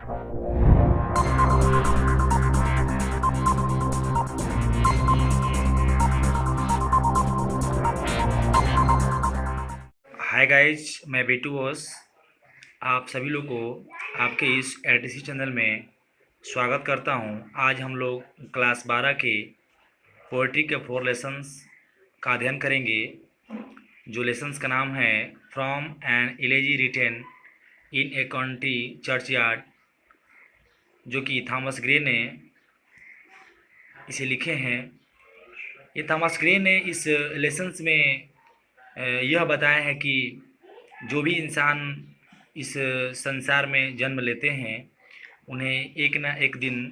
Hi guys, मैं बेटू boss आप सभी लोग को आपके इस एटीसी चैनल में स्वागत करता हूं। आज हम लोग क्लास 12 के पोएट्री के 4 लेसन्स का अध्ययन करेंगे। जो लेसन्स का नाम है from an elegy written in a country churchyard, जो कि थॉमस ग्रे ने इसे लिखे हैं। ये थॉमस ग्रे ने इस लेसन्स में यह बताया है कि जो भी इंसान इस संसार में जन्म लेते हैं उन्हें एक ना एक दिन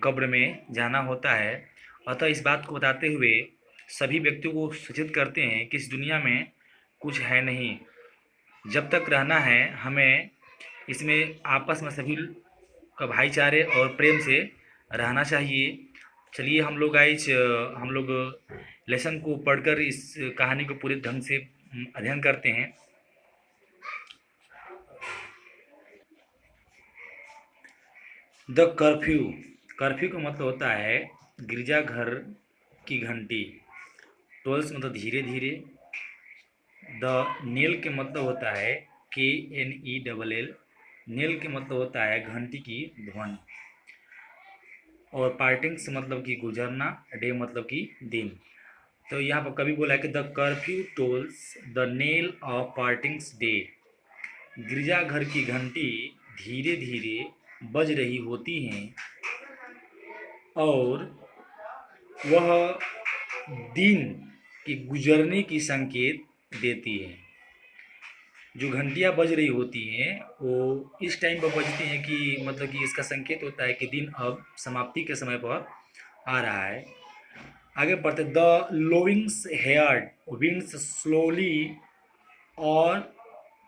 कब्र में जाना होता है। अतः इस बात को बताते हुए सभी व्यक्तियों को सूचित करते हैं कि इस दुनिया में कुछ है नहीं। जब तक रहना है हमें इसमें आपस में सभी का भाईचारे और प्रेम से रहना चाहिए। चलिए हम लोग लेसन को पढ़कर इस कहानी को पूरे ढंग से अध्ययन करते हैं। The curfew. कर्फ्यू का मतलब होता है गिरजाघर की घंटी। टोल्स मतलब धीरे धीरे। द नेल के मतलब होता है KNELL। नेल के मतलब होता है घंटी की ध्वनि। और पार्टिंग से मतलब कि गुजरना, डे मतलब कि दिन। तो यहाँ पर कभी बोला है कि the curfew tolls the knell of partings day. गिरजाघर की घंटी धीरे धीरे बज रही होती हैं और वह दिन के गुजरने की संकेत देती है। जो घंटियाँ बज रही होती हैं वो इस टाइम पर बजती हैं कि मतलब कि इसका संकेत होता है कि दिन अब समाप्ति के समय पर आ रहा है। आगे बढ़ते, द लोविंग्स हेयर्ड विंड्स स्लोली और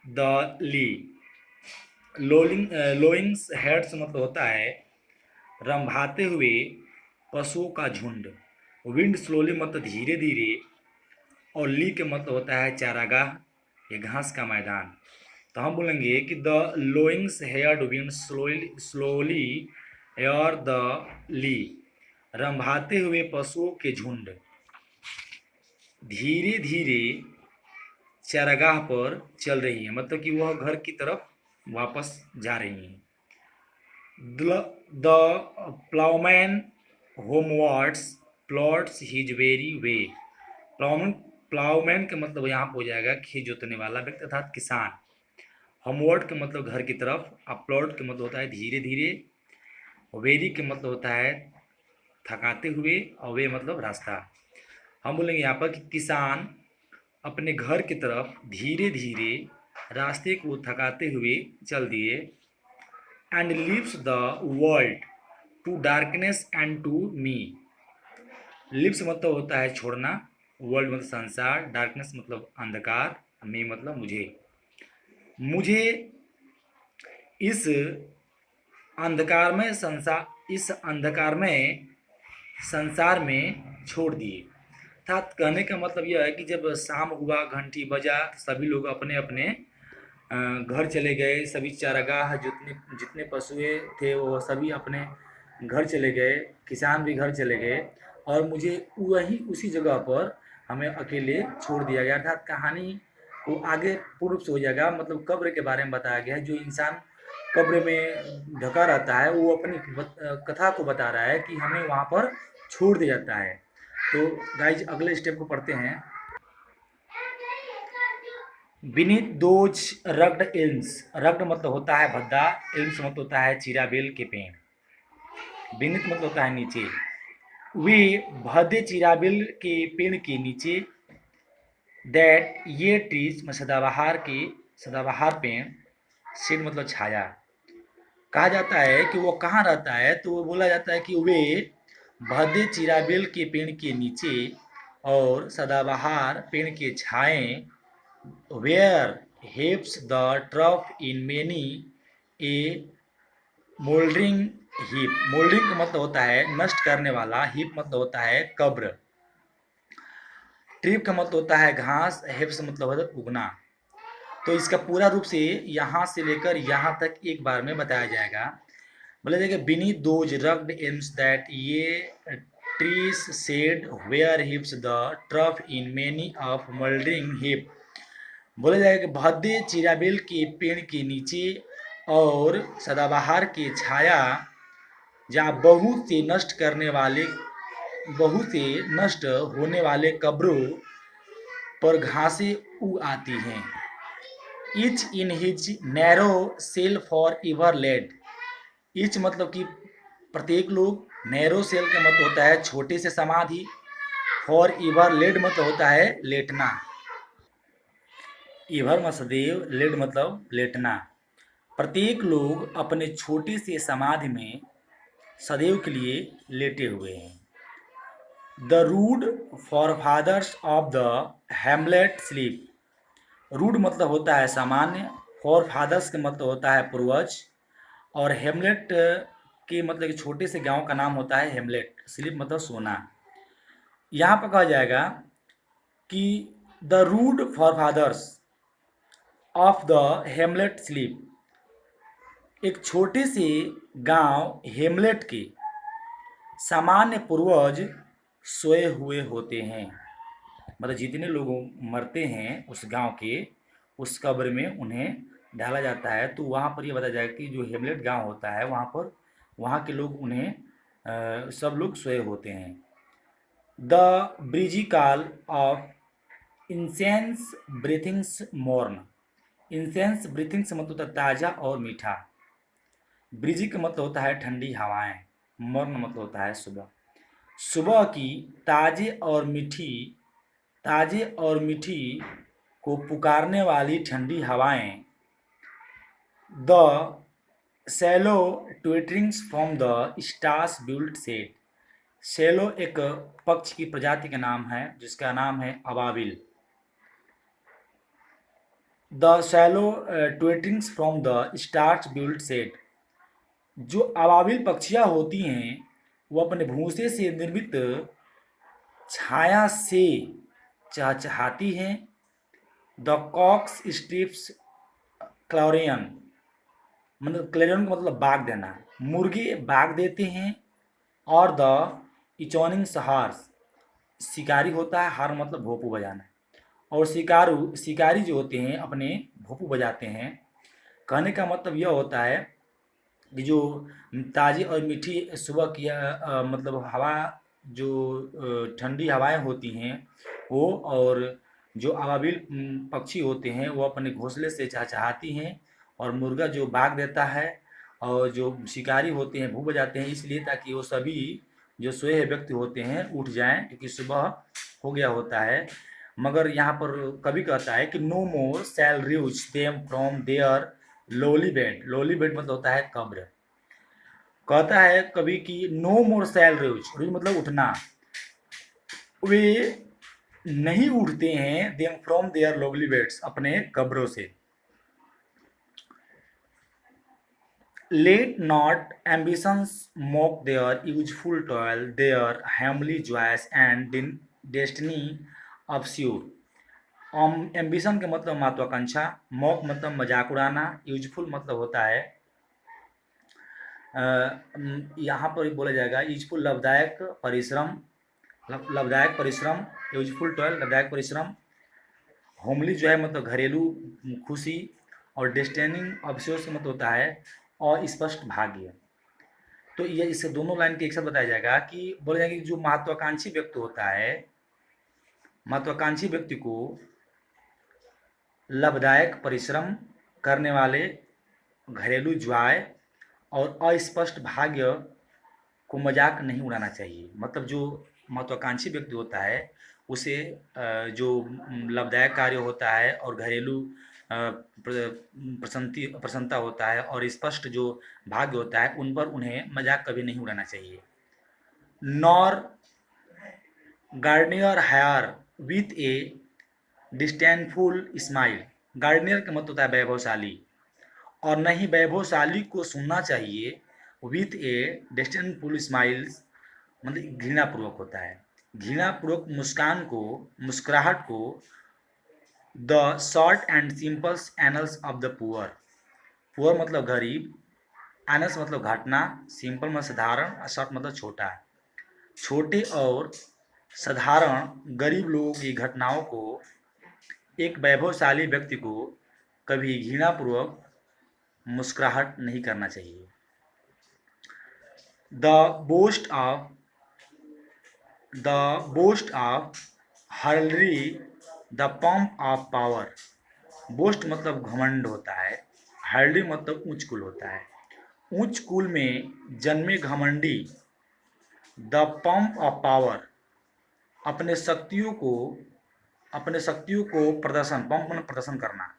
द ली। लोइंग्स हेड्स मतलब होता है रंभाते हुए पशुओं का झुंड। विंड स्लोली मतलब धीरे धीरे और ली के मतलब होता है चारागाह या घास का मैदान। तो हम बोलेंगे कि the lowings herd wind slowly o'er the lea. रंभाते हुए पशुओं के झुंड धीरे धीरे चारागाह पर चल रही है, मतलब कि वह घर की तरफ वापस जा रही हैं। The ploughman homewards plods his weary way. Ploughman का मतलब यहाँ पर हो जाएगा खेत जोतने वाला व्यक्ति अर्थात किसान। होमवर्ड का मतलब घर की तरफ, और प्लॉट का मतलब होता है धीरे धीरे। वेरी का मतलब होता है थकाते हुए, और वे मतलब रास्ता। हम बोलेंगे यहाँ पर कि किसान अपने घर की तरफ धीरे धीरे रास्ते को थकाते हुए चल दिए। And leaves the world to darkness and to me. Leaves मतलब होता है छोड़ना, वर्ल्ड मतलब संसार, डार्कनेस मतलब अंधकार, मी मतलब मुझे इस अंधकारमय संसार में छोड़ दिए। अर्थात कहने का मतलब यह है कि जब शाम हुआ, घंटी बजा, सभी लोग अपने अपने घर चले गए। सभी चारागाह जितने पशुए थे वो सभी अपने घर चले गए, किसान भी घर चले गए और मुझे उसी जगह पर हमें अकेले छोड़ दिया गया। अर्थात कहानी को आगे पूर्व से हो जाएगा, मतलब कब्र के बारे में बताया गया है। जो इंसान कब्र में ढका रहता है वो अपनी कथा को बता रहा है कि हमें वहाँ पर छोड़ दिया जाता है। तो गाइज अगले स्टेप को पढ़ते हैं। Beneath those rugged elms. Rugged मतलब होता है भद्दा, इल्म्स मतलब होता है चिराबेल के पेड़। बीनीथ मतलब होता है नीचे। वे भद्दे चिराबेल के पेड़ के नीचे। दैट ये ट्रीज सदाबहार पेड़। शेड मतलब छाया। कहा जाता है कि वो कहाँ रहता है, तो वो बोला जाता है कि वे भद्दे चिराबेल के पेड़ के नीचे और सदाबहार पेड़ के छाए। Where heaves the turf in many a mouldering heap. Mouldering का मतलब होता है नष्ट करने वाला, हीप मतलब होता है कब्र। ट्रिप का मतलब होता है घास, हेप्स मतलब होता है उगना। तो इसका पूरा रूप से यहाँ से लेकर यहाँ तक एक बार में बताया जाएगा। बोला जाएगा beneath those rugged elms that yew trees shade where heaves the turf in many of mouldering heap. बोला जाएगा कि भद्दे चिराबेल के पेड़ के नीचे और सदाबहार की छाया, जहाँ बहुत से नष्ट होने वाले कब्रों पर घासें उग आती हैं। Each in his narrow cell for ever laid. Each मतलब कि प्रत्येक लोग, नैरो सेल का मतलब होता है छोटे से समाधि, फॉर एवर लेड मतलब होता है लेटना। एवर मतलब सदैव, लेड मतलब लेटना। प्रत्येक लोग अपने छोटे से समाधि में सदैव के लिए लेटे हुए हैं। The rude forefathers of the hamlet sleep. Rude मतलब होता है सामान्य, फॉर फादर्स का मतलब होता है पूर्वज, और हेमलेट के मतलब कि छोटे से गांव का नाम होता है हेमलेट, स्लीप मतलब सोना। यहाँ पर कहा जाएगा कि the rude forefathers of the hamlet sleep. एक छोटे से गांव हेमलेट के सामान्य पूर्वज सोए हुए होते हैं। मतलब जितने लोग मरते हैं उस गांव के, उस कब्र में उन्हें डाला जाता है, तो वहाँ पर ये बताया जाएगा कि जो हेमलेट गांव होता है वहाँ पर, वहाँ के लोग उन्हें सब लोग सोए होते हैं। The breezy call of incense breathings morn. Incense breathings मतलब होता है ताज़ा और मीठा। ब्रिजी का मतलब होता है ठंडी हवाएं, मॉर्न मतलब होता है सुबह। सुबह की ताजे और मीठी को पुकारने वाली ठंडी हवाएं। The swallow twitterings from the straw built shed. Swallow एक पक्षी की प्रजाति का नाम है जिसका नाम है अबाबिल। The swallow twitterings from the straw built shed. जो अबाबिल पक्षियाँ होती हैं वो अपने भूसे से निर्मित छाया से चहचहाती हैं। द कॉक्स स्ट्रिप्स क्लॉरियन, मतलब क्लेरियन का मतलब बाग देना, मुर्गे बाग देते हैं। और द इचॉनिंग सहार्स, शिकारी होता है, हार मतलब भोपू बजाना, और शिकारी जो होते हैं अपने भोपू बजाते हैं। कहने का मतलब यह होता है कि जो ताज़ी और मीठी सुबह की मतलब हवा, जो ठंडी हवाएं होती हैं वो, और जो अबाबिल पक्षी होते हैं वो अपने घोंसले से चहचहाती हैं, और मुर्गा जो बाग देता है, और जो शिकारी होते हैं भूख बजाते हैं, इसलिए ताकि वो सभी जो सोए हुए व्यक्ति होते हैं उठ जाएं, क्योंकि सुबह हो गया होता है। मगर यहाँ पर कवि कहता है कि no more shall reach them from their lowly bed. Lowly bed मतलब होता है कब्र। कहता है कभी कि no more shall reach, reach मतलब उठना, वे नहीं उठते हैं them from their lovely beds, अपने कब्रों से। Let not ambitions mock their useful toil, their homely joys and destiny obscure। Ambition का मतलब महत्वाकांक्षा, मॉक मतलब मजाक उड़ाना, यूजफुल मतलब होता है यहाँ पर बोला जाएगा यूजफुल लाभदायक परिश्रम, लाभदायक परिश्रम, यूजफुल टॉयल लाभदायक परिश्रम। होमली जो है मतलब घरेलू खुशी, और डेस्टिनिंग अफसोस मतलब होता है अस्पष्ट भाग्य। तो ये इससे दोनों लाइन के एक साथ बताया जाएगा कि बोला जाएगा कि जो महत्वाकांक्षी व्यक्ति होता है, महत्वाकांक्षी व्यक्ति को लाभदायक परिश्रम करने वाले, घरेलू ज्वाय और अस्पष्ट भाग्य को मजाक नहीं उड़ाना चाहिए। मतलब जो महत्वाकांक्षी व्यक्ति होता है उसे जो लाभदायक कार्य होता है और घरेलू प्रसन्नता होता है और स्पष्ट जो भाग्य होता है उन पर उन्हें मजाक कभी नहीं उड़ाना चाहिए। Nor grandeur hear with a disdainful smile. Grandeur का मतलब होता है वैभवशाली, और नहीं वैभवशाली को सुनना चाहिए विथ ए डिस्टेंटफुल स्माइल्स, मतलब घृणापूर्वक होता है। घृणापूर्वक मुस्कान को, मुस्कुराहट को the short and symbols annuls of the poor. Poor मतलब गरीब, एनल्स मतलब घटना, सिंपल मतलब साधारण और शॉर्ट मतलब छोटा है। छोटे और साधारण गरीब लोगों की घटनाओं को एक वैभवशाली व्यक्ति को कभी घृणापूर्वक मुस्कुराहट नहीं करना चाहिए। The boast of the boast of हर्लरी the pomp of power. Boast मतलब घमंड होता है, हर्लरी मतलब ऊंच कुल होता है। ऊंच कुल में जन्मे घमंडी द पंप ऑफ पावर अपने शक्तियों को प्रदर्शन, पंप मतलब प्रदर्शन करना,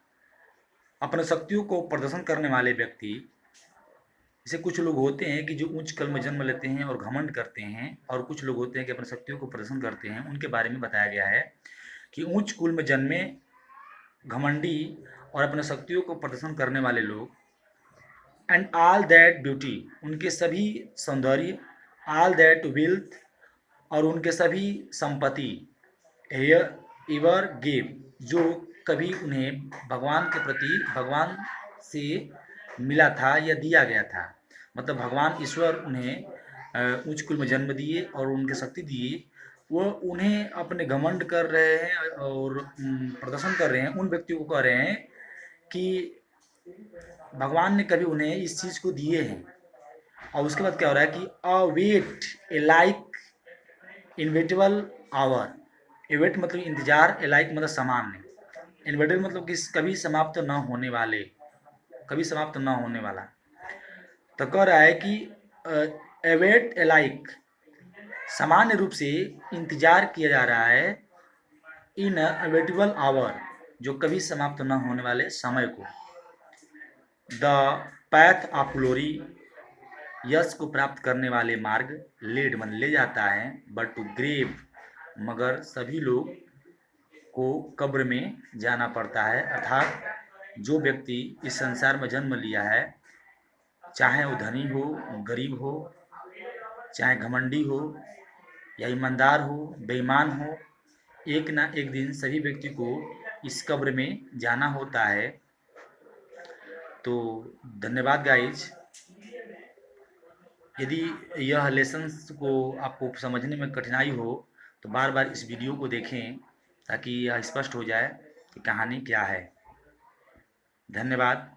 अपने शक्तियों को प्रदर्शन करने वाले व्यक्ति, जैसे कुछ लोग होते हैं कि जो उच्च कुल में जन्म लेते हैं और घमंड करते हैं, और कुछ लोग होते हैं कि अपनी शक्तियों को प्रदर्शन करते हैं, उनके बारे में बताया गया है कि उच्च कुल में जन्मे घमंडी और अपने शक्तियों को प्रदर्शन करने वाले लोग, एंड ऑल दैट ब्यूटी, उनके सभी सौंदर्य, ऑल दैट वेल्थ, और उनके सभी संपत्ति, एवर गेव, जो कभी उन्हें भगवान के प्रति, भगवान से मिला था या दिया गया था, मतलब भगवान ईश्वर उन्हें उच्च कुल में जन्म दिए और उनके शक्ति दिए, वो उन्हें अपने घमंड कर रहे हैं और प्रदर्शन कर रहे हैं, उन व्यक्तियों को कह रहे हैं कि भगवान ने कभी उन्हें इस चीज़ को दिए हैं। और उसके बाद क्या हो रहा है कि await alike inevitable hour. Await मतलब इंतजार, ए लाइक मतलब सामान्य, इनवेटेबल मतलब कि कभी समाप्त न होने वाले, कभी समाप्त न होने वाला। तो कह रहा है कि एवेट ए लाइक, सामान्य रूप से इंतजार किया जा रहा है, इन अवेटेबल आवर, जो कभी समाप्त न होने वाले समय को। द पैथ ऑफ ग्लोरी, यश को प्राप्त करने वाले मार्ग, लेड मन ले जाता है, बट टू ग्रेव, मगर सभी लोग को कब्र में जाना पड़ता है। अर्थात जो व्यक्ति इस संसार में जन्म लिया है, चाहे वो धनी हो, गरीब हो, चाहे घमंडी हो या ईमानदार हो, बेईमान हो, एक ना एक दिन सभी व्यक्ति को इस कब्र में जाना होता है। तो धन्यवाद गाइज। यदि यह लेसन्स को आपको समझने में कठिनाई हो तो बार बार इस वीडियो को देखें ताकि यह स्पष्ट हो जाए कि कहानी क्या है। धन्यवाद।